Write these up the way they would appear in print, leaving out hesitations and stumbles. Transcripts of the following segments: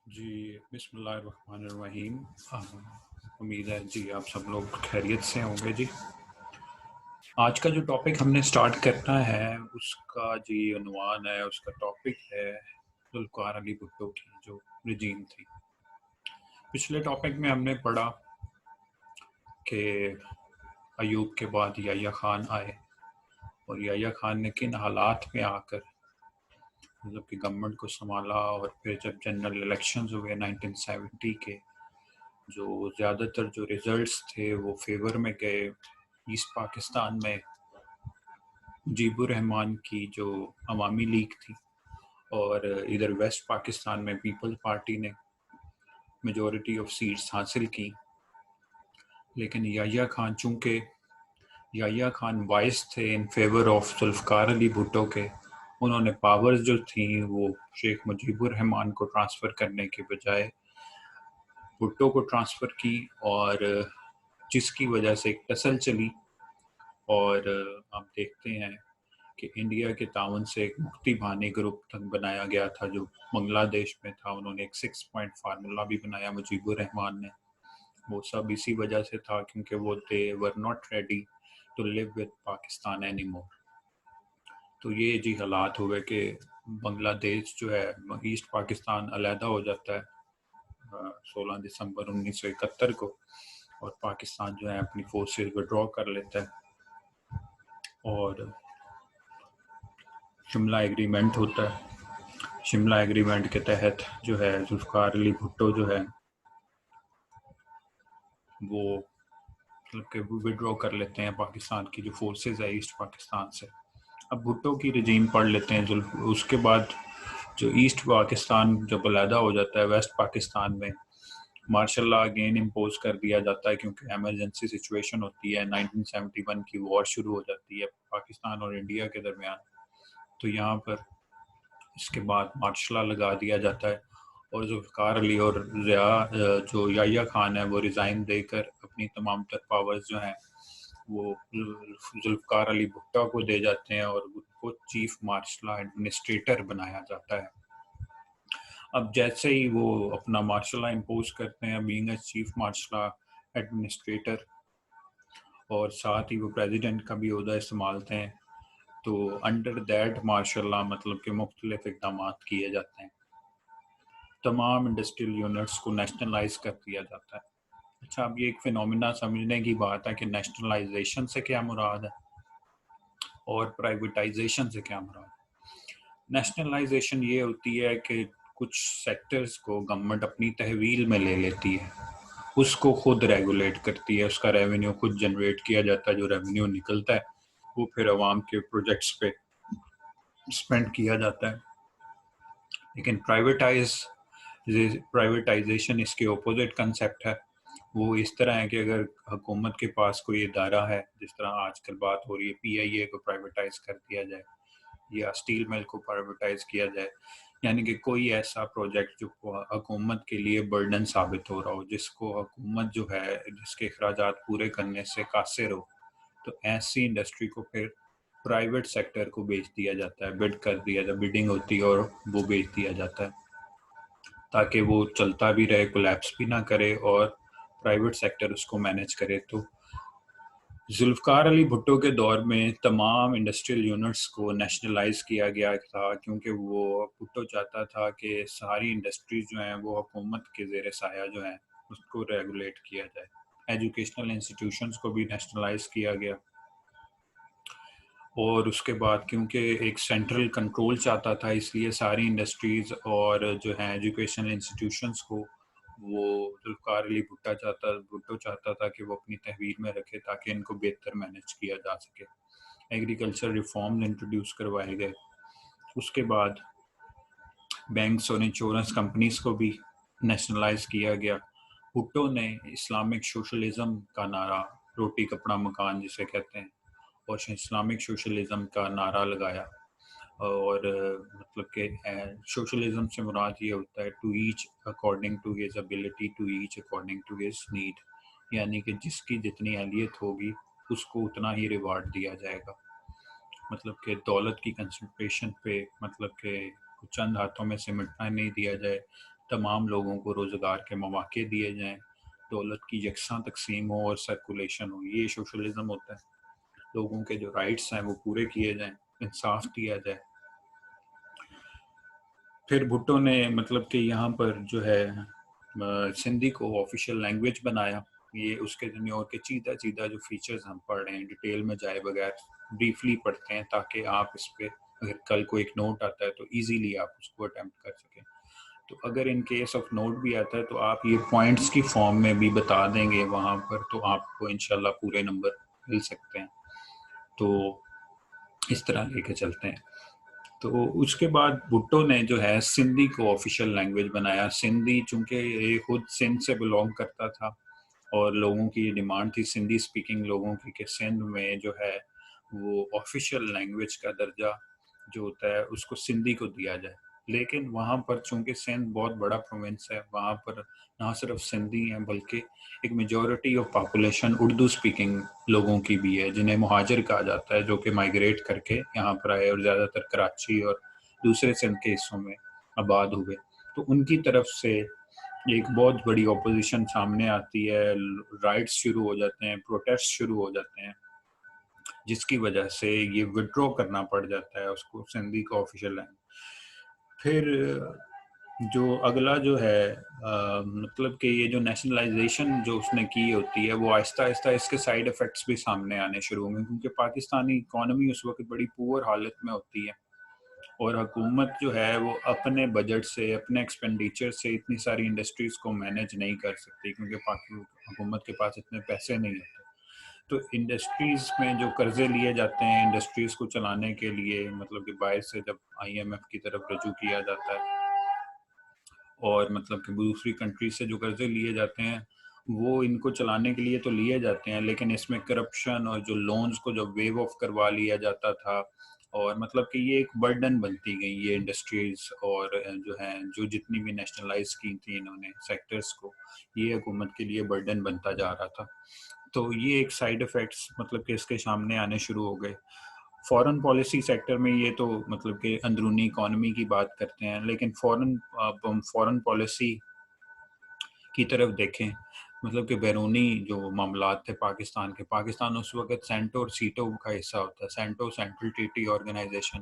جی بسم اللہ الرحمن الرحیم۔ امید ہے جی آپ سب لوگ خیریت سے ہوں گے۔ جی آج کا جو ٹاپک ہم نے سٹارٹ کرنا ہے اس کا جی عنوان ہے، اس کا ٹاپک ہے ذوالفقار علی بھٹو کی جو رجیم تھی۔ پچھلے ٹاپک میں ہم نے پڑھا کہ ایوب کے بعد یحییٰ خان آئے اور یحییٰ خان نے کن حالات میں آ کر مطلب کہ گورنمنٹ کو سنبھالا، اور پھر جب جنرل الیکشنز ہوئے 1970 کے، جو زیادہ تر جو ریزلٹس تھے وہ فیور میں گئے ایسٹ پاکستان میں مجیب الرحمان کی جو عوامی لیگ تھی، اور ادھر ویسٹ پاکستان میں پیپل پارٹی نے میجورٹی آف سیٹس حاصل کی۔ لیکن یحییٰ خان، چونکہ یحییٰ خان وائس تھے in favour of Zulfiqar Ali Bhutto کے، انہوں نے پاورز جو تھیں وہ شیخ مجیب الرحمان کو ٹرانسفر کرنے کے بجائے بھٹو کو ٹرانسفر کی، اور جس کی وجہ سے ایک ٹسل چلی، اور آپ دیکھتے ہیں کہ انڈیا کے تعاون سے ایک مکتی بانی گروپ تک بنایا گیا تھا جو بنگلہ دیش میں تھا۔ انہوں نے ایک 6 پوائنٹ فارمولا بھی بنایا مجیب الرحمان نے۔ وہ سب اسی وجہ سے تھا کیونکہ وہ they were not ready to live with Pakistan anymore۔ تو یہ جی حالات ہوئے کہ بنگلہ دیش جو ہے ایسٹ پاکستان علیحدہ ہو جاتا ہے 16 دسمبر 1971 کو، اور پاکستان جو ہے اپنی فورسز وڈرا کر لیتا ہے، اور شملہ ایگریمنٹ ہوتا ہے۔ شملہ ایگریمنٹ کے تحت جو ہے ذوالفقار علی بھٹو جو ہے وہ مطلب کہ وڈرا کر لیتے ہیں پاکستان کی جو فورسز ہے ایسٹ پاکستان سے۔ اب بھٹو کی رجیم پڑھ لیتے ہیں۔ اس کے بعد جو ایسٹ پاکستان جب علیحدہ ہو جاتا ہے ویسٹ پاکستان میں مارشل لا اگین امپوز کر دیا جاتا ہے، کیونکہ ایمرجنسی سچویشن ہوتی ہے۔ 1971 کی وار شروع ہو جاتی ہے پاکستان اور انڈیا کے درمیان، تو یہاں پر اس کے بعد مارشل لا لگا دیا جاتا ہے، اور ذوالفقار علی اور جو یحییٰ خان ہے وہ ریزائن دے کر اپنی تمام تر پاورز جو ہیں وہ ذوالفقار علی بھٹو کو دے جاتے ہیں، اور ان کو چیف مارشل لا ایڈمنسٹریٹر بنایا جاتا ہے۔ اب جیسے ہی وہ اپنا مارشل لا امپوز کرتے ہیں being a chief martial law administrator, اور ساتھ ہی وہ پریزیڈنٹ کا بھی عہدہ استعمالتے ہیں، تو انڈر دیٹ مارشل لا مطلب کہ مختلف اقدامات کیے جاتے ہیں۔ تمام انڈسٹریل یونٹس کو نیشنلائز کر دیا جاتا ہے۔ اچھا، اب یہ ایک فینومینا سمجھنے کی بات ہے کہ نیشنلائزیشن سے کیا مراد ہے اور پرائیویٹائزیشن سے کیا مراد ہے۔ نیشنلائزیشن یہ ہوتی ہے کہ کچھ سیکٹرز کو گورنمنٹ اپنی تحویل میں لے لیتی ہے، اس کو خود ریگولیٹ کرتی ہے، اس کا ریونیو خود جنریٹ کیا جاتا ہے، جو ریونیو نکلتا ہے وہ پھر عوام کے پروجیکٹس پہ اسپینڈ کیا جاتا ہے۔ لیکن پرائیویٹائزیشن اس کے اپوزٹ کنسیپٹ ہے۔ وہ اس طرح ہے کہ اگر حکومت کے پاس کوئی ادارہ ہے، جس طرح آج کل بات ہو رہی ہے PIA کو پرائیویٹائز کر دیا جائے یا اسٹیل مل کو پرائیویٹائز کیا جائے، یعنی کہ کوئی ایسا پروجیکٹ جو حکومت کے لیے برڈن ثابت ہو رہا ہو، جس کو حکومت جو ہے جس کے اخراجات پورے کرنے سے قاصر ہو، تو ایسی انڈسٹری کو پھر پرائیویٹ سیکٹر کو بیچ دیا جاتا ہے، بڈ کر دیا جاتا ہے، بڈنگ ہوتی ہے اور وہ بیچ دیا جاتا ہے تاکہ وہ چلتا بھی رہے، کولیپس بھی نہ کرے، اور پرائیویٹ سیکٹر اس کو مینیج کرے۔ تو ذوالفقار علی بھٹو کے دور میں تمام انڈسٹریل یونٹس کو نیشنلائز کیا گیا تھا، کیونکہ وہ بھٹو چاہتا تھا کہ ساری انڈسٹریز جو ہیں وہ حکومت کے زیر سایہ جو ہیں اس کو ریگولیٹ کیا جائے۔ ایجوکیشنل انسٹیٹیوشنز کو بھی نیشنلائز کیا گیا، اور اس کے بعد کیونکہ ایک سینٹرل کنٹرول چاہتا تھا، اس لیے ساری انڈسٹریز اور جو ہیں ایجوکیشنل انسٹیٹیوشنز کو وہ ذوالفقار علی بھٹو چاہتا تھا کہ وہ اپنی تحویل میں رکھے تاکہ ان کو بہتر مینیج کیا جا سکے۔ ایگریکلچر ریفارم انٹروڈیوس کروائے گئے۔ اس کے بعد بینکس اور انشورنس کمپنیز کو بھی نیشنلائز کیا گیا۔ بھٹو نے اسلامک سوشلزم کا نعرہ، روٹی کپڑا مکان جسے کہتے ہیں، اور اسلامک سوشلزم کا نعرہ لگایا، اور مطلب کہ سوشلزم سے مراد یہ ہوتا ہے to each according to his ability, to each according to his need, یعنی کہ جس کی جتنی اہلیت ہوگی اس کو اتنا ہی ریوارڈ دیا جائے گا۔ مطلب کہ دولت کی کنسنٹریشن پہ مطلب کہ چند ہاتھوں میں سمٹنا نہیں دیا جائے، تمام لوگوں کو روزگار کے مواقع دیے جائیں، دولت کی یکساں تقسیم ہو اور سرکولیشن ہو، یہ سوشلزم ہوتا ہے۔ لوگوں کے جو رائٹس ہیں وہ پورے کیے جائیں، انصاف دیا جائے۔ پھر بھٹو نے مطلب کہ یہاں پر جو ہے سندھی کو آفیشیل لینگویج بنایا۔ یہ اس کے دنیا اور کے چیدہ جو فیچرز ہم پڑھ رہے ہیں، ڈیٹیل میں جائے بغیر بریفلی پڑھتے ہیں تاکہ آپ اس پہ اگر کل کو ایک نوٹ آتا ہے تو ایزیلی آپ اس کو اٹیمپٹ کر سکیں۔ تو اگر ان کیس آف نوٹ بھی آتا ہے تو آپ یہ پوائنٹس کی فارم میں بھی بتا دیں گے وہاں پر، تو آپ کو انشاءاللہ پورے نمبر مل سکتے ہیں۔ تو اس طرح لے کے چلتے ہیں۔ تو اس کے بعد بھٹو نے جو ہے سندھی کو آفیشیل لینگویج بنایا۔ سندھی چونکہ یہ خود سندھ سے بلونگ کرتا تھا اور لوگوں کی یہ ڈیمانڈ تھی سندھی سپیکنگ لوگوں کی کہ سندھ میں جو ہے وہ آفیشیل لینگویج کا درجہ جو ہوتا ہے اس کو سندھی کو دیا جائے۔ لیکن وہاں پر چونکہ سندھ بہت بڑا پروونس ہے، وہاں پر نہ صرف سندھی ہیں بلکہ ایک majority of population Urdu speaking لوگوں کی بھی ہے، جنہیں مہاجر کہا جاتا ہے، جو کہ مائیگریٹ کر کے یہاں پر آئے اور زیادہ تر کراچی اور دوسرے سندھ کے حصوں میں آباد ہوئے۔ تو ان کی طرف سے ایک بہت بڑی اپوزیشن سامنے آتی ہے، رائٹس شروع ہو جاتے ہیں، پروٹیسٹ شروع ہو جاتے ہیں، جس کی وجہ سے یہ وڈرو کرنا پڑ جاتا ہے اس کو سندھی کو آفیشیل لینگویج۔ پھر جو اگلا جو ہے مطلب کہ یہ جو نیشنلائزیشن جو اس نے کی ہوتی ہے وہ آہستہ آہستہ اس کے سائیڈ افیکٹس بھی سامنے آنے شروع ہوں گے، کیونکہ پاکستانی اکانومی اس وقت بڑی پور حالت میں ہوتی ہے اور حکومت جو ہے وہ اپنے بجٹ سے، اپنے ایکسپینڈیچر سے اتنی ساری انڈسٹریز کو مینیج نہیں کر سکتی، کیونکہ حکومت کے پاس اتنے پیسے نہیں ہوتے۔ تو انڈسٹریز میں جو قرضے لیے جاتے ہیں انڈسٹریز کو چلانے کے لیے، مطلب کہ باہر سے جب آئی ایم ایف کی طرف رجوع کیا جاتا ہے اور مطلب کہ دوسری کنٹری سے جو قرضے لیے جاتے ہیں وہ ان کو چلانے کے لیے تو لیے جاتے ہیں، لیکن اس میں کرپشن اور جو لونز کو جو ویو آف کروا لیا جاتا تھا، اور مطلب کہ یہ ایک برڈن بنتی گئی یہ انڈسٹریز، اور جو ہیں جو جتنی بھی نیشنلائز کی تھی انہوں نے سیکٹرز کو، یہ حکومت کے لیے برڈن بنتا جا رہا تھا۔ تو یہ ایک سائیڈ افیکٹس مطلب کہ اس کے سامنے آنے شروع ہو گئے۔ فورن پالیسی سیکٹر میں یہ تو مطلب کہ اندرونی اکانومی کی بات کرتے ہیں، لیکن فورن پالیسی کی طرف دیکھیں، مطلب کہ بیرونی جو معاملات تھے پاکستان اس وقت سینٹو اور سیٹو کا حصہ ہوتا ہے۔ سینٹو سینٹرل ٹریٹی آرگنائزیشن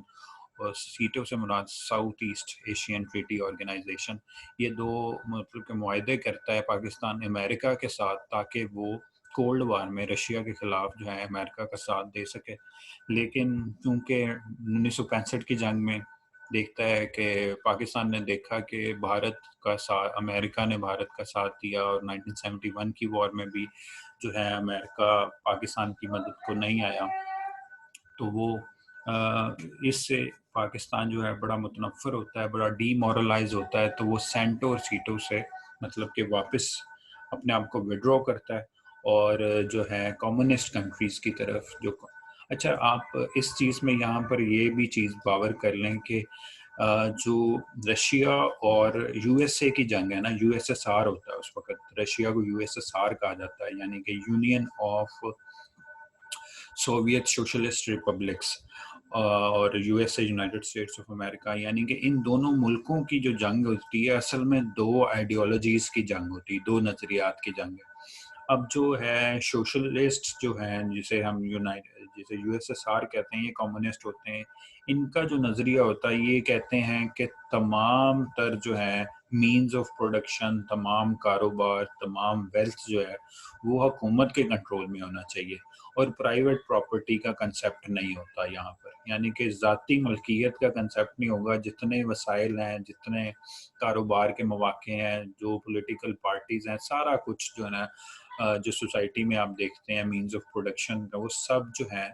اور سیٹو سے مراد South East Asian Treaty Organisation, یہ دو مطلب کہ معاہدے کرتا ہے پاکستان امریکہ کے ساتھ تاکہ وہ کولڈ وار میں رشیا کے خلاف جو ہے امریکہ کا ساتھ دے سکے۔ لیکن چونکہ 1965 کی جنگ میں دیکھتا ہے کہ پاکستان نے دیکھا کہ بھارت کا ساتھ، امریکہ نے بھارت کا ساتھ دیا، اور 1971 کی وار میں بھی جو ہے امریکہ پاکستان کی مدد کو نہیں آیا، تو وہ اس سے پاکستان جو ہے بڑا متنفر ہوتا ہے، بڑا ڈی مورلائز ہوتا ہے، تو وہ سینٹو اور سیٹو سے مطلب کہ واپس اپنے آپ کو وڈرو کرتا ہے اور جو ہے کمیونسٹ کنٹریز کی طرف جو۔ اچھا، آپ اس چیز میں یہاں پر یہ بھی چیز باور کر لیں کہ جو رشیا اور یو ایس اے کی جنگ ہے نا، یو ایس ایس آر ہوتا ہے اس وقت، رشیا کو یو ایس ایس آر کہا جاتا ہے، یعنی کہ Union of Soviet Socialist Republics, اور U S A United States of America, یعنی کہ ان دونوں ملکوں کی جو جنگ ہوتی ہے اصل میں دو آئیڈیالوجیز کی جنگ ہوتی ہے، دو نظریات کی جنگ ہے۔ اب جو ہے سوشلسٹ جو ہیں جسے ہم جسے یو ایس ایس آر کہتے ہیں، یہ کمیونسٹ ہوتے ہیں، ان کا جو نظریہ ہوتا ہے یہ کہتے ہیں کہ تمام تر جو ہے مینز آف پروڈکشن، تمام کاروبار، تمام ویلتھ جو ہے وہ حکومت کے کنٹرول میں ہونا چاہیے، اور پرائیویٹ پراپرٹی کا کنسیپٹ نہیں ہوتا یہاں پر، یعنی کہ ذاتی ملکیت کا کنسیپٹ نہیں ہوگا۔ جتنے وسائل ہیں، جتنے کاروبار کے مواقع ہیں، جو پولیٹیکل پارٹیز ہیں، سارا کچھ جو ہے نا جو سوسائٹی میں آپ دیکھتے ہیں مینز آف پروڈکشن کا، وہ سب جو ہے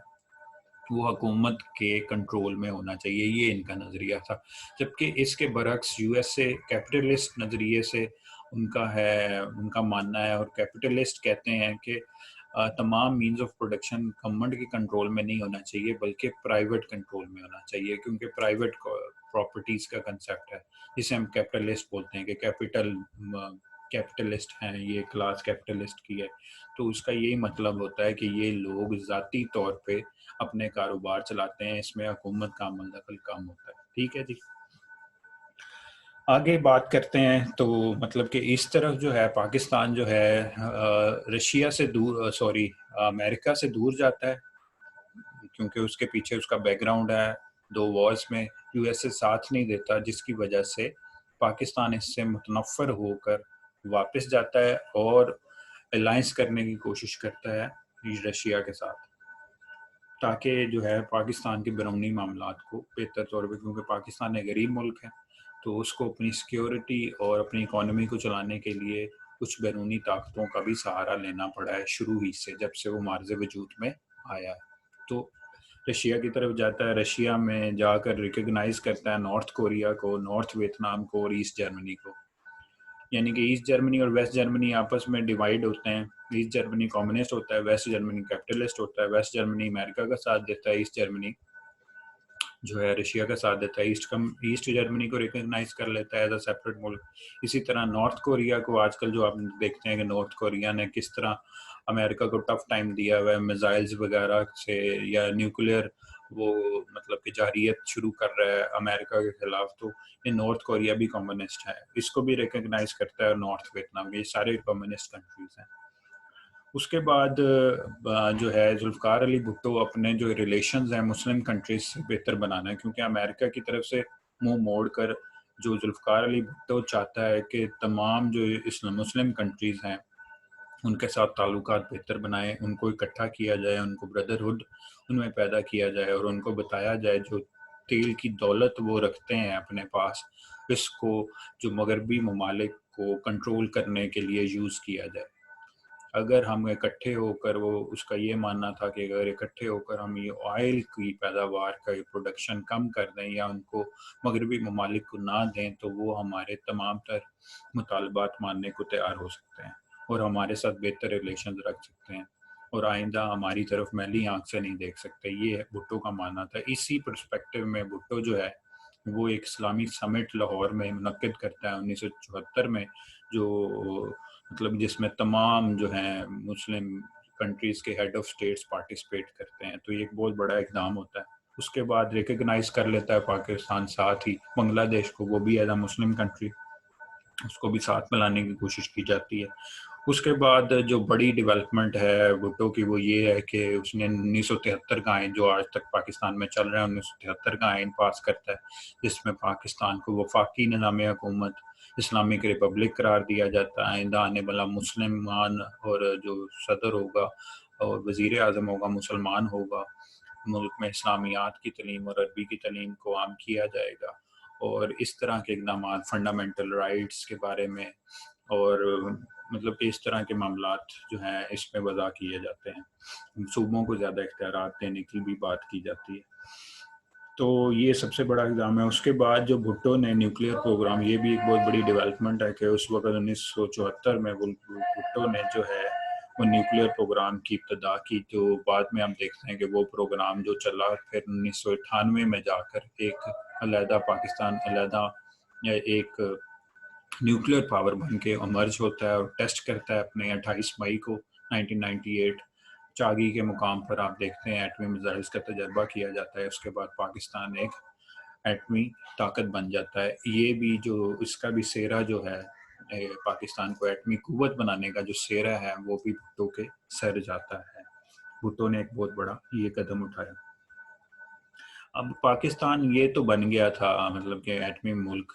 وہ حکومت کے کنٹرول میں ہونا چاہیے، یہ ان کا نظریہ تھا۔ جبکہ اس کے برعکس یو ایس اے کیپٹلسٹ نظریے سے ان کا ماننا ہے، اور کیپٹلسٹ کہتے ہیں کہ تمام مینز آف پروڈکشن گورنمنٹ کے کنٹرول میں نہیں ہونا چاہیے بلکہ پرائیویٹ کنٹرول میں ہونا چاہیے، کیونکہ پرائیویٹ پراپرٹیز کا کنسیپٹ ہے جسے ہم کیپٹلسٹ بولتے ہیں، کہ کیپٹلسٹ ہیں، یہ کلاس کیپٹلسٹ کی ہے، تو اس کا یہی مطلب ہوتا ہے کہ یہ لوگ ذاتی طور پہ اپنے کاروبار چلاتے ہیں، اس میں حکومت کا عمل دخل کم ہوتا ہے۔ ٹھیک ہے جی۔ آگے بات کرتے ہیں تو مطلب کہ اس طرف جو ہے پاکستان جو ہے رشیا سے دور سوری امریکہ سے دور جاتا ہے، کیونکہ اس کے پیچھے اس کا بیک گراؤنڈ ہے، 2 وارز میں یو ایس اے ساتھ نہیں دیتا، جس کی وجہ سے پاکستان اس سے متنفر ہو کر واپس جاتا ہے اور الائنس کرنے کی کوشش کرتا ہے رشیا کے ساتھ، تاکہ جو ہے پاکستان کے بیرونی معاملات کو بہتر طور پہ، کیونکہ پاکستان ایک غریب ملک ہے تو اس کو اپنی سیکیورٹی اور اپنی اکانومی کو چلانے کے لیے کچھ بیرونی طاقتوں کا بھی سہارا لینا پڑا ہے شروع ہی سے، جب سے وہ معرض وجود میں آیا ہے۔ تو رشیا کی طرف جاتا ہے، رشیا میں جا کر ریکگنائز کرتا ہے نارتھ کوریا کو، نارتھ ویتنام کو اور ایسٹ جرمنی کو، یعنی کہ ایسٹ جرمنی اور ویسٹ جرمنی آپس میں ڈیوائیڈ ہوتے ہیں۔ ایسٹ جرمنی کمیونسٹ ہوتا ہے، ویسٹ جرمنی کیپٹلسٹ ہوتا ہے، ویسٹ جرمنی امریکہ کا ساتھ دیتا ہے، ایسٹ جرمنی جو ہے رشیا کا ساتھ دیتا ہے، ایسٹ جرمنی کو ریکگنائز کر لیتا ہے ایز اے سیپریٹ ملک۔ اسی طرح نارتھ کوریا کو آج کل جو آپ دیکھتے ہیں کہ نارتھ کوریا نے کس طرح امریکہ کو ٹف ٹائم دیا ہوا ہے میزائلز وغیرہ سے، یا نیوکلیئر وہ مطلب کہ جارحیت شروع کر رہا ہے امریکہ کے خلاف، تو یہ نارتھ کوریا بھی کمیونسٹ ہے، اس کو بھی ریکگنائز کرتا ہے نارتھ ویتنام، یہ سارے کمیونسٹ کنٹریز ہیں۔ اس کے بعد جو ہے ذوالفقار علی بھٹو اپنے جو ریلیشنز ہیں مسلم کنٹریز سے بہتر بنانا ہے، کیونکہ امریکہ کی طرف سے منہ موڑ کر جو ذوالفقار علی بھٹو چاہتا ہے کہ تمام جو مسلم کنٹریز ہیں ان کے ساتھ تعلقات بہتر بنائیں، ان کو اکٹھا کیا جائے، ان کو بردرہڈ ان میں پیدا کیا جائے اور ان کو بتایا جائے جو تیل کی دولت وہ رکھتے ہیں اپنے پاس، اس کو جو مغربی ممالک کو کنٹرول کرنے کے لیے یوز کیا جائے۔ اگر ہم اکٹھے ہو کر، وہ اس کا یہ ماننا تھا کہ اگر اکٹھے ہو کر ہم یہ آئل کی پیداوار کا پروڈکشن کم کر دیں یا ان کو مغربی ممالک کو نہ دیں تو وہ ہمارے تمام تر مطالبات ماننے کو تیار ہو سکتے ہیں اور ہمارے ساتھ بہتر ریلیشنز رکھ سکتے ہیں اور آئندہ ہماری طرف میلی آنکھ سے نہیں دیکھ سکتے، یہ بھٹو کا ماننا تھا۔ اسی پرسپیکٹو میں بھٹو جو ہے وہ ایک اسلامی سمٹ لاہور میں منعقد کرتا ہے 1974 میں، جو مطلب جس میں تمام جو ہیں مسلم کنٹریز کے ہیڈ آف اسٹیٹس پارٹیسپیٹ کرتے ہیں، تو یہ ایک بہت بڑا اقدام ہوتا ہے۔ اس کے بعد ریکگنائز کر لیتا ہے پاکستان ساتھ ہی بنگلہ دیش کو، وہ بھی ایز اے مسلم کنٹری، اس کو بھی ساتھ ملانے کی کوشش کی جاتی ہے۔ اس کے بعد جو بڑی ڈیولپمنٹ ہے بھٹو کی وہ یہ ہے کہ اس نے 1973 کا آئین جو آج تک پاکستان میں چل رہا ہے 1973 کا آئین پاس کرتا ہے، جس میں پاکستان کو وفاقی نظام حکومت اسلامک ریپبلک قرار دیا جاتا ہے۔ آئندہ آنے والا مسلمان اور جو صدر ہوگا اور وزیر اعظم ہوگا مسلمان ہوگا، ملک میں اسلامیات کی تعلیم اور عربی کی تعلیم کو عام کیا جائے گا، اور اس طرح کے اقدامات فنڈامنٹل رائٹس کے بارے میں اور مطلب کہ اس طرح کے معاملات جو ہیں اس میں وضع کیے جاتے ہیں، صوبوں کو زیادہ اختیارات دینے کی بھی بات کی جاتی ہے۔ تو یہ سب سے بڑا اقدام ہے۔ اس کے بعد جو بھٹو نے نیوکلیئر پروگرام، یہ بھی ایک بہت بڑی ڈیولپمنٹ ہے کہ اس وقت 1974 میں بھٹو نے جو ہے وہ نیوکلیئر پروگرام کی ابتدا کی، جو بعد میں ہم دیکھتے ہیں کہ وہ پروگرام جو چلا پھر 1998 میں جا کر ایک علیحدہ پاکستان علیحدہ ایک نیوکلیئر پاور بن کے امرج ہوتا ہے اور ٹیسٹ کرتا ہے اپنے 28 مئی کو 1998 چاگی کے مقام پر۔ آپ دیکھتے ہیں ایٹمی میزائلز کا تجربہ کیا جاتا ہے، اس کے بعد پاکستان ایک ایٹمی طاقت بن جاتا ہے۔ یہ بھی جو اس کا بھی سہرا جو ہے پاکستان کو ایٹمی قوت بنانے کا جو سہرا ہے وہ بھی بھٹو کے سر جاتا ہے۔ بھٹو نے ایک بہت بڑا یہ قدم اٹھایا۔ اب پاکستان یہ تو بن گیا تھا مطلب کہ ایٹمی ملک،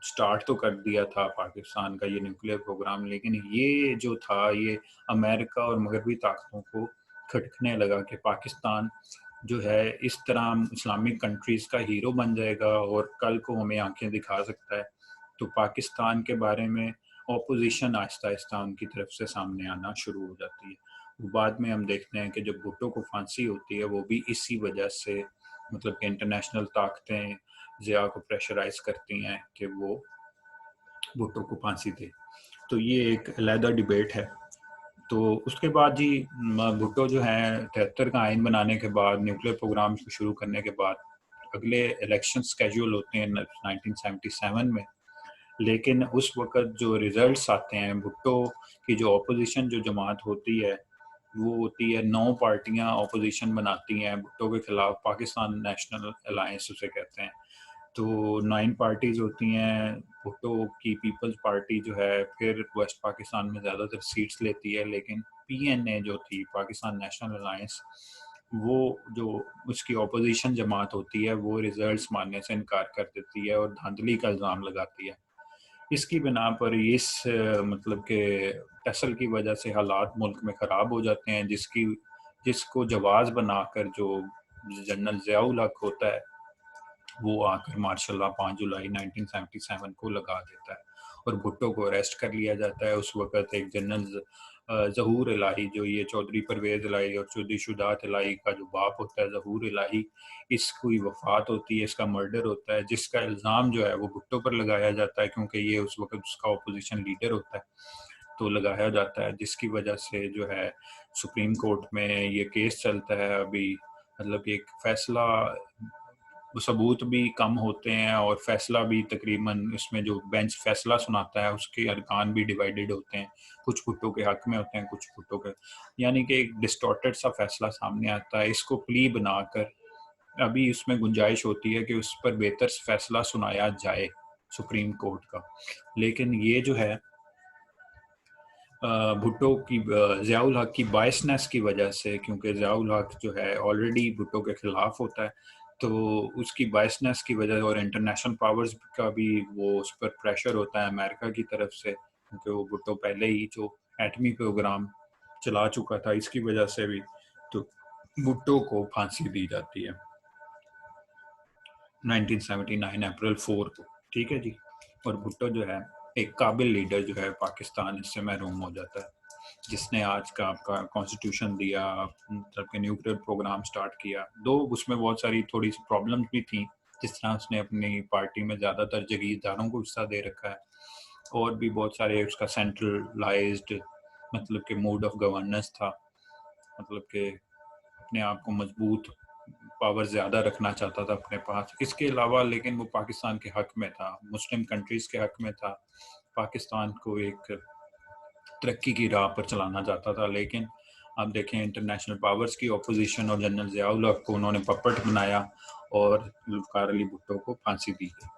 سٹارٹ تو کر دیا تھا پاکستان کا یہ نیوکلیئر پروگرام، لیکن یہ جو تھا یہ امریکہ اور مغربی طاقتوں کو کھٹکنے لگا کہ پاکستان جو ہے اس طرح اسلامک کنٹریز کا ہیرو بن جائے گا اور کل کو ہمیں آنکھیں دکھا سکتا ہے۔ تو پاکستان کے بارے میں اپوزیشن آہستہ آہستہ ان کی طرف سے سامنے آنا شروع ہو جاتی ہے۔ بعد میں ہم دیکھتے ہیں کہ جب بھٹو کو پھانسی ہوتی ہے وہ بھی اسی وجہ سے، مطلب کہ انٹرنیشنل طاقتیں ضیاء کو پریشرائز کرتی ہیں کہ وہ بھٹو کو پھانسی دے۔ تو یہ ایک علیحدہ ڈیبیٹ ہے۔ تو اس کے بعد جی بھٹو جو ہیں 73 کا آئین بنانے کے بعد نیوکلیئر پروگرام کو شروع کرنے کے بعد اگلے الیکشن سکیجول ہوتے ہیں 1977 میں، لیکن اس وقت جو ریزلٹس آتے ہیں بھٹو کی جو اپوزیشن جو جماعت ہوتی ہے وہ ہوتی ہے 9 پارٹیاں اپوزیشن بناتی ہیں بھٹو کے خلاف، پاکستان نیشنل الائنس اسے کہتے ہیں۔ تو 9 پارٹیز ہوتی ہیں. بھٹو کی پیپلز پارٹی جو ہے پھر ویسٹ پاکستان میں زیادہ تر سیٹس لیتی ہے, لیکن PNA جو تھی, پاکستان نیشنل الائنس, وہ جو اس کی اپوزیشن جماعت ہوتی ہے وہ ریزلٹس ماننے سے انکار کر دیتی ہے اور دھاندلی کا الزام لگاتی ہے. اس کی بنا پر اس مطلب کہ ٹسل کی وجہ سے حالات ملک میں خراب ہو جاتے ہیں, جس کو جواز بنا کر جو جنرل ضیاء الحق ہوتا ہے وہ آ کر ماشاء اللہ 5 جولائی 1977 کو لگا دیتا ہے اور بھٹو کو اریسٹ کر لیا جاتا ہے. اس وقت ایک جنرل ظہور الہی, جو یہ چودھری پرویز الہی اور چودھری شجاعت الہی کا جو باپ ہوتا ہے ظہور الہی, اس کی وفات ہوتی ہے, اس کا مرڈر ہوتا ہے, جس کا الزام جو ہے وہ بھٹو پر لگایا جاتا ہے کیونکہ یہ اس وقت اس کا اپوزیشن لیڈر ہوتا ہے, تو لگایا جاتا ہے, جس کی وجہ سے جو ہے سپریم کورٹ میں یہ کیس چلتا ہے ابھی. مطلب کہ ایک فیصلہ, ثبوت بھی کم ہوتے ہیں اور فیصلہ بھی تقریباً اس میں جو بینچ فیصلہ سناتا ہے اس کے ارکان بھی ڈیوائیڈڈ ہوتے ہیں, کچھ بھٹو کے حق میں ہوتے ہیں, کچھ بھٹو کے, یعنی کہ ایک ڈسٹارٹڈ سا فیصلہ سامنے آتا ہے. اس کو پلی بنا کر ابھی اس میں گنجائش ہوتی ہے کہ اس پر بہتر فیصلہ سنایا جائے سپریم کورٹ کا, لیکن یہ جو ہے بھٹو کی ضیاء الحق کی بائسنس کی وجہ سے, کیونکہ ضیاء الحق جو ہے آلریڈی بھٹو کے خلاف ہوتا ہے, تو اس کی بائسنس کی وجہ اور انٹرنیشنل پاورز کا بھی وہ اس پر پریشر ہوتا ہے امریکہ کی طرف سے, کیونکہ وہ بھٹو پہلے ہی جو ایٹمی پروگرام چلا چکا تھا, اس کی وجہ سے بھی تو بھٹو کو پھانسی دی جاتی ہے 1979 اپریل 4 کو. ٹھیک ہے جی. اور بھٹو جو ہے ایک قابل لیڈر جو ہے پاکستان اس سے محروم ہو جاتا ہے, جس نے آج کا آپ کا کانسٹیٹیوشن دیا, مطلب کہ نیوکلیر پروگرام سٹارٹ کیا. دو اس میں بہت ساری تھوڑی سی پرابلمز بھی تھیں, جس طرح اس نے اپنی پارٹی میں زیادہ تر جگیرداروں کو حصہ دے رکھا ہے, اور بھی بہت سارے اس کا سینٹرلائزڈ مطلب کہ موڈ آف گورننس تھا, مطلب کہ اپنے آپ کو مضبوط پاور زیادہ رکھنا چاہتا تھا اپنے پاس. اس کے علاوہ لیکن وہ پاکستان کے حق میں تھا, مسلم کنٹریز کے حق میں تھا, پاکستان کو ایک ترقی کی راہ پر چلانا چاہتا تھا. لیکن آپ دیکھیں انٹرنیشنل پاورز کی اپوزیشن اور جنرل ضیاء الحق کو انہوں نے پپٹ بنایا اور ذوالفقار علی بھٹو کو پھانسی دی گئی.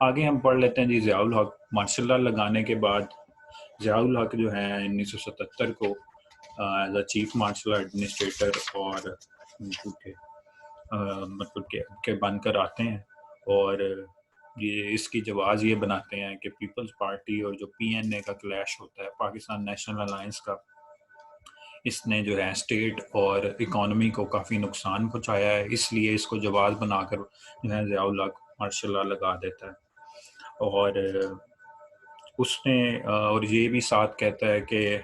آگے ہم پڑھ لیتے ہیں جی. ضیاء الحق مارشل لا لگانے کے بعد ضیاء الحق جو ہے 1977 کو as a chief martial administrator اور مطلب کہ بن کر آتے ہیں, اور یہ اس کی جواز یہ بناتے ہیں کہ پیپلز پارٹی اور جو PNA کا کلیش ہوتا ہے پاکستان نیشنل الائنس کا, اس نے جو ہے اسٹیٹ اور اکانومی کو کافی نقصان پہنچایا ہے, اس لیے اس کو جواز بنا کر جو ہے ضیاء الحق مارشل لا لگا دیتا ہے. اور اس نے اور یہ بھی ساتھ کہتا ہے کہ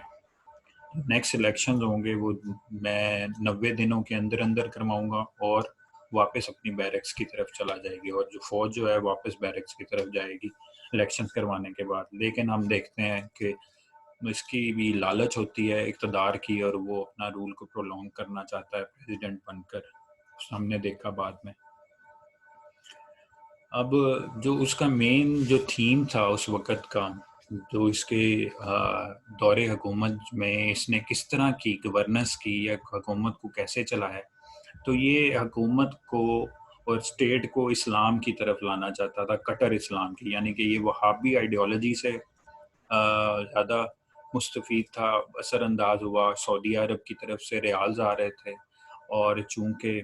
نیکسٹ الیکشنز ہوں گے وہ میں 90 دنوں کے اندر اندر کرواؤں گا اور واپس اپنی بیرکس کی طرف چلا جائے گی, اور جو فوج جو ہے واپس بیرکس کی طرف جائے گی الیکشنز کروانے کے بعد. لیکن ہم دیکھتے ہیں کہ اس کی بھی لالچ ہوتی ہے اقتدار کی, اور وہ اپنا رول کو پرولونگ کرنا چاہتا ہے پریزیڈنٹ بن کر, ہم نے دیکھا بعد میں. اب جو اس کا مین جو تھیم تھا اس وقت کا, جو اس کے دور حکومت میں اس نے کس طرح کی گورننس کی یا حکومت کو کیسے چلایا, تو یہ حکومت کو اور اسٹیٹ کو اسلام کی طرف لانا چاہتا تھا, کٹر اسلام کی, یعنی کہ یہ وہابی آئیڈیالوجی سے زیادہ مستفید تھا. اثر انداز ہوا, سعودی عرب کی طرف سے ریالز آ رہے تھے, اور چونکہ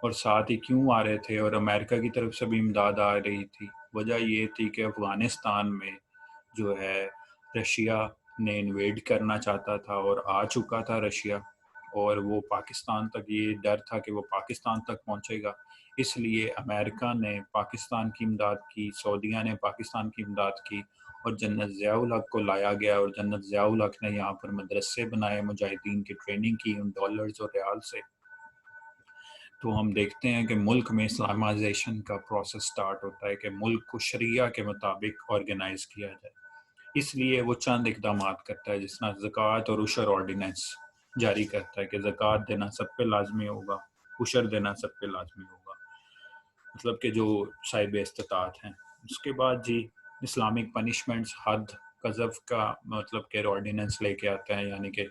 اور ساتھ ہی کیوں آ رہے تھے, اور امریکہ کی طرف سے بھی امداد آ رہی تھی. وجہ یہ تھی کہ افغانستان میں جو ہے رشیا نے انویڈ کرنا چاہتا تھا, اور آ چکا تھا رشیا, اور وہ پاکستان تک, یہ ڈر تھا کہ وہ پاکستان تک پہنچے گا. اس لیے امریکہ نے پاکستان کی امداد کی, سعودیہ نے پاکستان کی امداد کی, اور جنرل ضیاء الحق کو لایا گیا, اور جنرل ضیاء الحق نے یہاں پر مدرسے بنائے, مجاہدین کی ٹریننگ کی ان ڈالرز اور ریال سے. تو ہم دیکھتے ہیں کہ ملک میں اسلامائزیشن کا پروسیس سٹارٹ ہوتا ہے کہ ملک کو شریعہ کے مطابق آرگنائز کیا جائے. اس لیے وہ چند اقدامات کرتا ہے, جس طرح زکوٰۃ اور عشر آرڈیننس جاری کرتا ہے کہ زکوٰۃ دینا سب پہ لازمی ہوگا, عشر دینا سب پہ لازمی ہوگا, مطلب کہ جو صاحب استطاعت ہیں. اس کے بعد جی اسلامک پنشمنٹس, حد قذف کا مطلب کہ آرڈیننس لے کے آتا ہے, یعنی کہ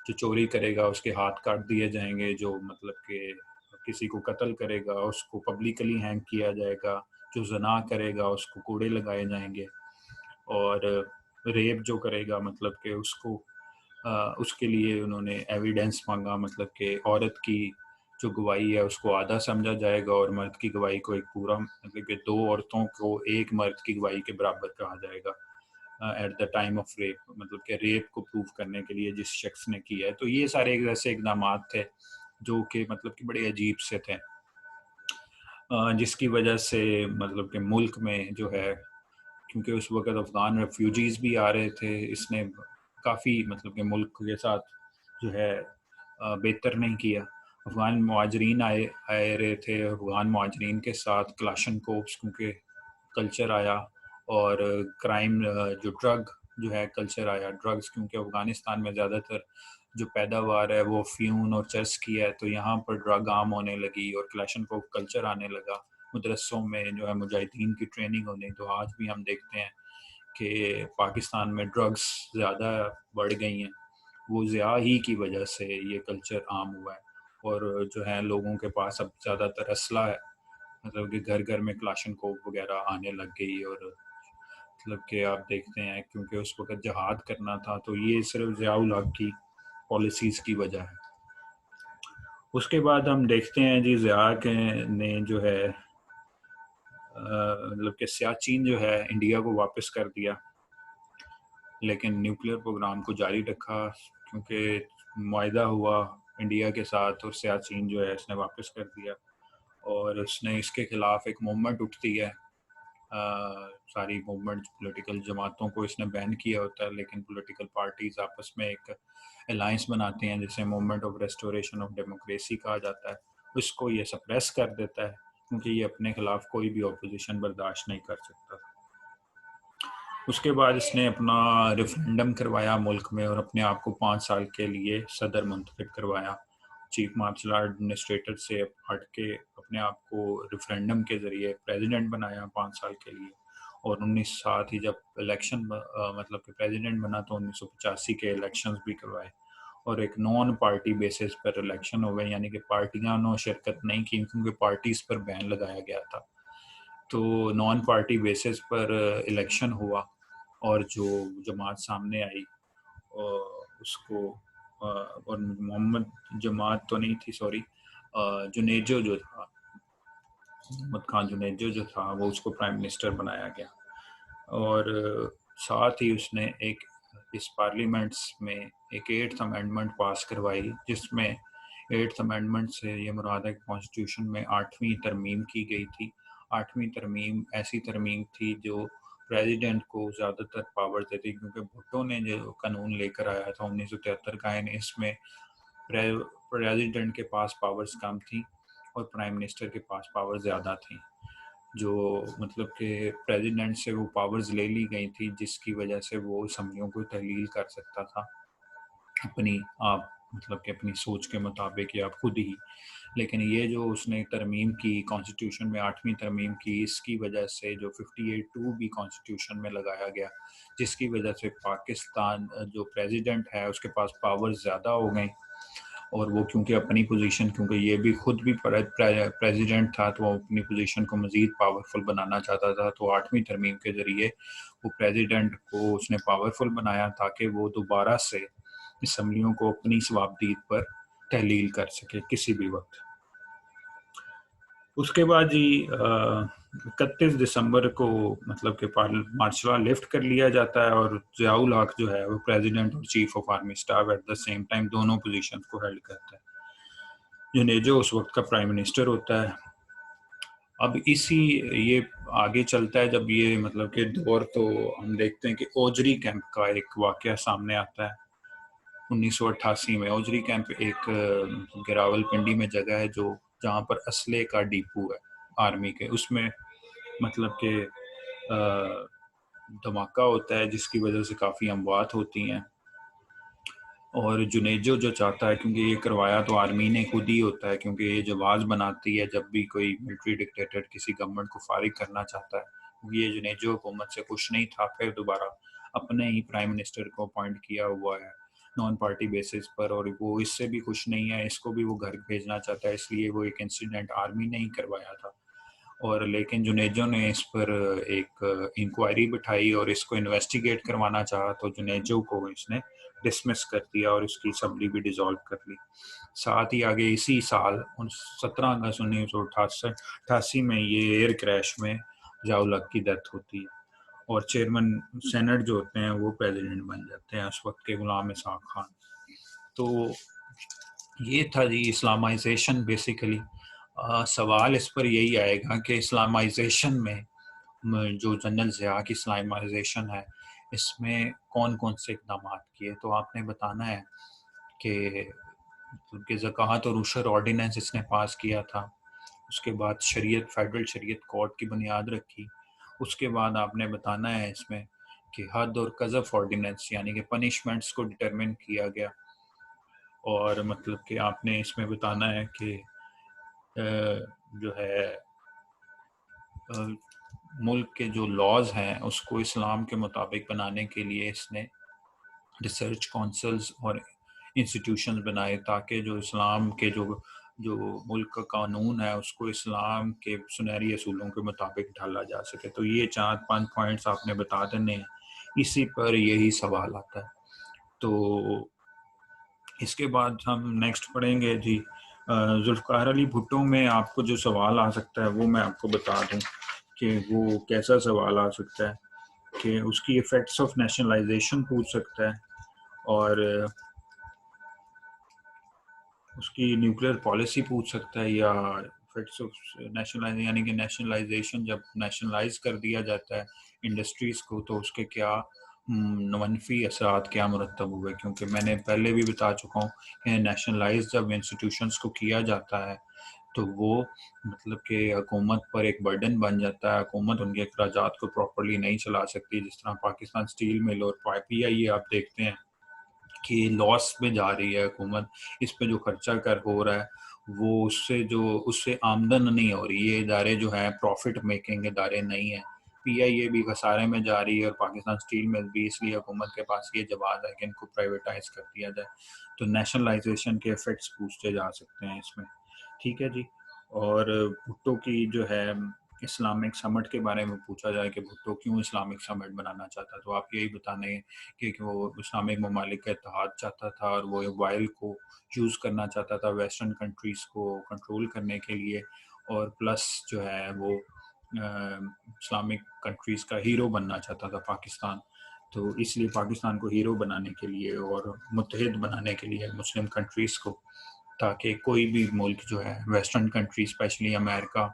جو چوری کرے گا اس کے ہاتھ کاٹ دیے جائیں گے, جو مطلب کہ کسی کو قتل کرے گا اس کو پبلکلی ہینگ کیا جائے گا, جو زنا کرے گا اس کو کوڑے لگائے جائیں گے، اور ریپ جو کرے گا مطلب کہ اس کے لیے انہوں نے ایویڈنس مانگا، مطلب کہ عورت کی جو گواہی ہے اس کو آدھا سمجھا جائے گا اور مرد کی گواہی کو ایک پورا، مطلب کہ 2 عورتوں کو ایک مرد کی گواہی کے برابر کہا جائے گا at the time of rape, مطلب کہ ریپ کو پروف کرنے کے لیے جس شخص نے کیا ہے۔ تو یہ سارے ایک ایسے اقدامات تھے جو کہ مطلب کہ بڑے عجیب سے تھے، جس کی وجہ سے مطلب کہ ملک میں جو ہے، کیونکہ اس وقت افغان ریفیوجیز بھی آ رہے تھے، اس نے کافی مطلب کہ ملک کے ساتھ جو ہے بہتر نہیں کیا۔ افغان مہاجرین آئے رہے تھے، افغان مہاجرین کے ساتھ کلاشن کوپس کیونکہ کلچر آیا، اور کرائم جو ڈرگ جو ہے کلچر آیا، ڈرگز کیونکہ افغانستان میں زیادہ تر جو پیداوار ہے وہ فیون اور چرس کی ہے، تو یہاں پر ڈرگ عام ہونے لگی اور کلاشن کوپ کلچر آنے لگا مدرسوں میں جو ہے مجاہدین کی ٹریننگ ہونے۔ تو آج بھی ہم دیکھتے ہیں کہ پاکستان میں ڈرگز زیادہ بڑھ گئی ہیں، وہ ضیاع ہی کی وجہ سے یہ کلچر عام ہوا ہے، اور جو ہے لوگوں کے پاس اب زیادہ تر اسلحہ ہے، مطلب کہ گھر گھر میں کلاشن کوپ وغیرہ آنے لگ گئی، اور مطلب کہ آپ دیکھتے ہیں کیونکہ اس وقت جہاد کرنا تھا، تو یہ صرف ضیاء الحق کی پالیسیز کی وجہ ہے۔ اس کے بعد ہم دیکھتے ہیں جی ضیاء نے جو ہے مطلب کہ سیاچین جو ہے انڈیا کو واپس کر دیا، لیکن نیوکلیئر پروگرام کو جاری رکھا، کیونکہ معاہدہ ہوا انڈیا کے ساتھ اور سیاچین جو ہے اس نے واپس کر دیا، اور اس نے اس کے خلاف ایک موومنٹ اٹھتی ہے، ساری موومنٹ پولیٹیکل جماعتوں کو اس نے بین کیا ہوتا ہے، لیکن پولیٹیکل پارٹیز آپس میں ایک الائنس بناتے ہیں جسے movement of restoration of democracy کہا جاتا ہے، اس کو یہ سپریس کر دیتا ہے کیونکہ یہ اپنے خلاف کوئی بھی اپوزیشن برداشت نہیں کر سکتا۔ اس کے بعد اس نے اپنا ریفرینڈم کروایا ملک میں، اور اپنے آپ کو 5 سال کے لیے صدر منتخب کروایا، چیف مارشل ایڈمنسٹریٹر سے ہٹ کے اپنے آپ کو ریفرینڈم کے ذریعے پریزیڈنٹ بنایا 5 سال کے لیے، اور 1960 ہی جب الیکشن مطلب کہ پریزیڈنٹ بنا تو 1985 کے الیکشنز بھی کروائے، اور ایک نان پارٹی بیسس پر الیکشن ہو گئے، یعنی کہ پارٹیاں نے شرکت نہیں کی کیونکہ پارٹیز پر بین لگایا گیا تھا، تو نان پارٹی بیسس پر الیکشن ہوا، اور جو جماعت سامنے آئی اس کو اور محمد جماعت تو نہیں تھی، سوری، جنیجو جو تھا، محمد خان جنیجو جو تھا وہ اس کو پرائم منسٹر بنایا گیا، اور ساتھ ہی اس نے اس پارلیمنٹس میں ایک 8th امینڈمنٹ پاس کروائی، جس میں 8th امینڈمنٹ سے یہ مراد ہے کہ کانسٹیٹیوشن میں 8ویں ترمیم کی گئی تھی۔ 8ویں ترمیم ایسی ترمیم تھی جو پریزیڈنٹ کو زیادہ تر پاور دیتی، کیونکہ بھٹو نے جو قانون لے کر آیا تھا 1973 کا، یعنی اس میں پریزیڈنٹ کے پاس پاورز کم تھیں اور پرائم منسٹر کے پاس پاور زیادہ تھیں، جو مطلب کہ پریزیڈنٹ سے وہ پاورز لے لی گئی تھی، جس کی وجہ سے وہ اسمبلیوں کو تحلیل کر سکتا تھا اپنی آپ مطلب کہ اپنی سوچ کے مطابق یا خود ہی، لیکن یہ جو اس نے ترمیم کی کانسٹیٹیوشن میں 8ویں ترمیم کی، اس کی وجہ سے جو 58(2) بھی کانسٹیٹیوشن میں لگایا گیا، جس کی وجہ سے پاکستان جو پریزیڈنٹ ہے اس کے پاس پاور زیادہ ہو گئیں، اور وہ کیونکہ اپنی پوزیشن، کیونکہ یہ بھی خود بھی پریزیڈنٹ تھا تو وہ اپنی پوزیشن کو مزید پاورفل بنانا چاہتا تھا، تو 8ویں ترمیم کے ذریعے وہ پریزیڈنٹ کو اس نے پاورفل بنایا تاکہ وہ دوبارہ سے اسمبلیوں کو اپنی ثوابدید پر تحلیل کر سکے کسی بھی وقت۔ اس کے بعد جی 31 دسمبر کو مطلب کہ مارشل لا لفٹ کر لیا جاتا ہے، اور ضیاء الحق جو ہے وہ پریزیڈنٹ اور chief of army staff at the same time دونوں پوزیشن کو ہیلڈ کرتا ہے، جنیجو اس وقت کا پرائم منسٹر ہوتا ہے۔ اب یہ آگے چلتا ہے جب یہ مطلب کہ دور، تو ہم دیکھتے ہیں کہ اوجری کیمپ کا ایک واقعہ سامنے آتا ہے 1988 میں۔ اوجری کیمپ ایک گراول پنڈی میں جگہ ہے جہاں پر اسلحے کا ڈیپو ہے آرمی کے، اس میں مطلب کہ دھماکہ ہوتا ہے جس کی وجہ سے کافی اموات ہوتی ہیں، اور جنیجو جو چاہتا ہے، کیونکہ یہ کروایا تو آرمی نے خود ہی ہوتا ہے، کیونکہ یہ جواز بناتی ہے جب بھی کوئی ملٹری ڈکٹیٹر کسی گورنمنٹ کو فارغ کرنا چاہتا ہے، یہ جنیجو حکومت سے خوش نہیں تھا، پھر دوبارہ اپنے ہی پرائم منسٹر کو اپوائنٹ کیا ہوا ہے نان پارٹی بیسس پر، اور وہ اس سے بھی خوش نہیں ہے، اس کو بھی وہ گھر بھیجنا چاہتا ہے، اس لیے وہ ایک انسیڈنٹ آرمی نے ہی کروایا تھا، اور لیکن جنیجو نے اس پر ایک انکوائری بٹھائی اور اس کو انویسٹیگیٹ کروانا چاہا، تو جنیجو کو اس نے ڈسمس کر دیا اور اس کی اسمبلی بھی ڈیزالو کر لی۔ ساتھ ہی آگے اسی سال 17 اگست 1988 میں یہ ایئر کریش میں ضیاء الحق کی ڈیتھ ہوتی ہے، اور چیئرمین سینٹ جو ہوتے ہیں وہ پریزیڈنٹ بن جاتے ہیں اس وقت کے غلام اسحاق خان۔ تو یہ تھا جی اسلامائزیشن بیسیکلی۔ سوال اس پر یہی آئے گا کہ اسلامائزیشن میں جو جنرل ضیاء کی اسلامائزیشن ہے اس میں کون کون سے اقدامات کیے، تو آپ نے بتانا ہے کہ زکوٰۃ اور عشر آرڈیننس اس نے پاس کیا تھا، اس کے بعد شریعت، فیڈرل شریعت کورٹ کی بنیاد رکھی، اس کے بعد آپ نے بتانا ہے اس میں کہ حد اور قذف آرڈیننس یعنی کہ پنشمنٹس کو ڈٹرمن کیا گیا، اور مطلب کہ آپ نے اس میں بتانا ہے کہ جو ہے ملک کے جو لاز ہیں اس کو اسلام کے مطابق بنانے کے لیے اس نے ریسرچ کونسلز اور انسٹیٹیوشنز بنائے تاکہ جو اسلام کے جو ملک کا قانون ہے اس کو اسلام کے سنہری اصولوں کے مطابق ڈھالا جا سکے۔ تو یہ 4-5 پوائنٹس آپ نے بتا دینے ہیں، اسی پر یہی سوال آتا ہے۔ تو اس کے بعد ہم نیکسٹ پڑھیں گے جی ذوالفقار علی بھٹو میں آپ کو جو سوال آ سکتا ہے وہ میں آپ کو بتا دوں کہ وہ کیسا سوال آ سکتا ہے کہ اس کی ایفیکٹس آف نیشنلائزیشن پوچھ سکتا ہے، اور اس کی نیوکلیر پالیسی پوچھ سکتا ہے، یا ایفیکٹس آف نیشنلائز یعنی کہ نیشنلائزیشن جب نیشنلائز کر دیا جاتا ہے انڈسٹریز کو تو اس کے کیا منفی اثرات کیا مرتب ہوئے، کیونکہ میں نے پہلے بھی بتا چکا ہوں کہ نیشنلائز جب انسٹیٹیوشنز کو کیا جاتا ہے تو وہ مطلب کہ حکومت پر ایک برڈن بن جاتا ہے، حکومت ان کے اخراجات کو پراپرلی نہیں چلا سکتی، جس طرح پاکستان اسٹیل مل اور پی آئی اے آپ دیکھتے ہیں کہ لاس میں جا رہی ہے حکومت، اس پہ جو خرچہ کر ہو رہا ہے وہ اس سے آمدن نہیں ہو رہی، یہ ادارے جو ہیں پروفٹ میکنگ ادارے نہیں ہیں، پی آئی اے بھی خسارے میں جا رہی ہے اور پاکستان اسٹیل مل بھی، اس لیے حکومت کے پاس یہ جواز ہے کہ ان کو پرائیویٹائز کر دیا جائے۔ تو نیشنلائزیشن کے ایفیکٹس پوچھتے جا سکتے ہیں اس میں، ٹھیک ہے جی۔ اور بھٹو کی جو ہے اسلامک سمٹ کے بارے میں پوچھا جائے کہ بھٹو کیوں اسلامک سمٹ بنانا چاہتا، تو آپ یہی بتانے کہ وہ اسلامک ممالک کا اتحاد چاہتا تھا اور وہ وائل کو یوز کرنا چاہتا تھا ویسٹرن کنٹریز کو کنٹرول کرنے کے لیے، اور پلس جو ہے وہ اسلامک کنٹریز کا ہیرو بننا چاہتا تھا پاکستان، تو اس لیے پاکستان کو ہیرو بنانے کے لیے اور متحد بنانے کے لیے مسلم کنٹریز کو، تاکہ کوئی بھی ملک جو ہے ویسٹرن کنٹریز اسپیشلی امریکہ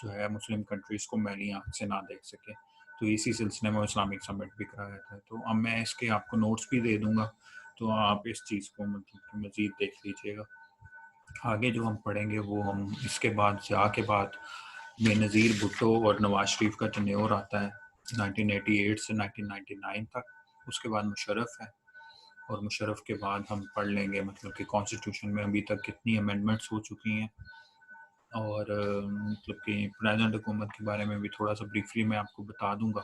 جو ہے مسلم کنٹریز کو میلی آنکھ سے نہ دیکھ سکے، تو اسی سلسلے میں اسلامک سمٹ بھی کرایا تھا۔ تو اب میں اس کے آپ کو نوٹس بھی دے دوں گا تو آپ اس چیز کو مزید دیکھ لیجیے گا۔ آگے جو ہم پڑھیں گے وہ ہم اس کے بعد ضیاء کے بعد بے نظیر بھٹو اور نواز شریف کا ٹینیور آتا ہے 1988 سے 1999 تک، اس کے بعد مشرف ہے، اور مشرف کے بعد ہم پڑھ لیں گے مطلب کہ کانسٹیٹیوشن میں ابھی تک کتنی امینڈمنٹس ہو چکی ہیں، اور مطلب کہ پریزنٹ حکومت کے بارے میں بھی تھوڑا سا بریفلی میں آپ کو بتا دوں گا۔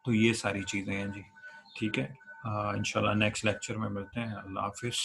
تو یہ ساری چیزیں ہیں جی، ٹھیک ہے، انشاءاللہ نیکسٹ لیکچر میں ملتے ہیں، اللہ حافظ۔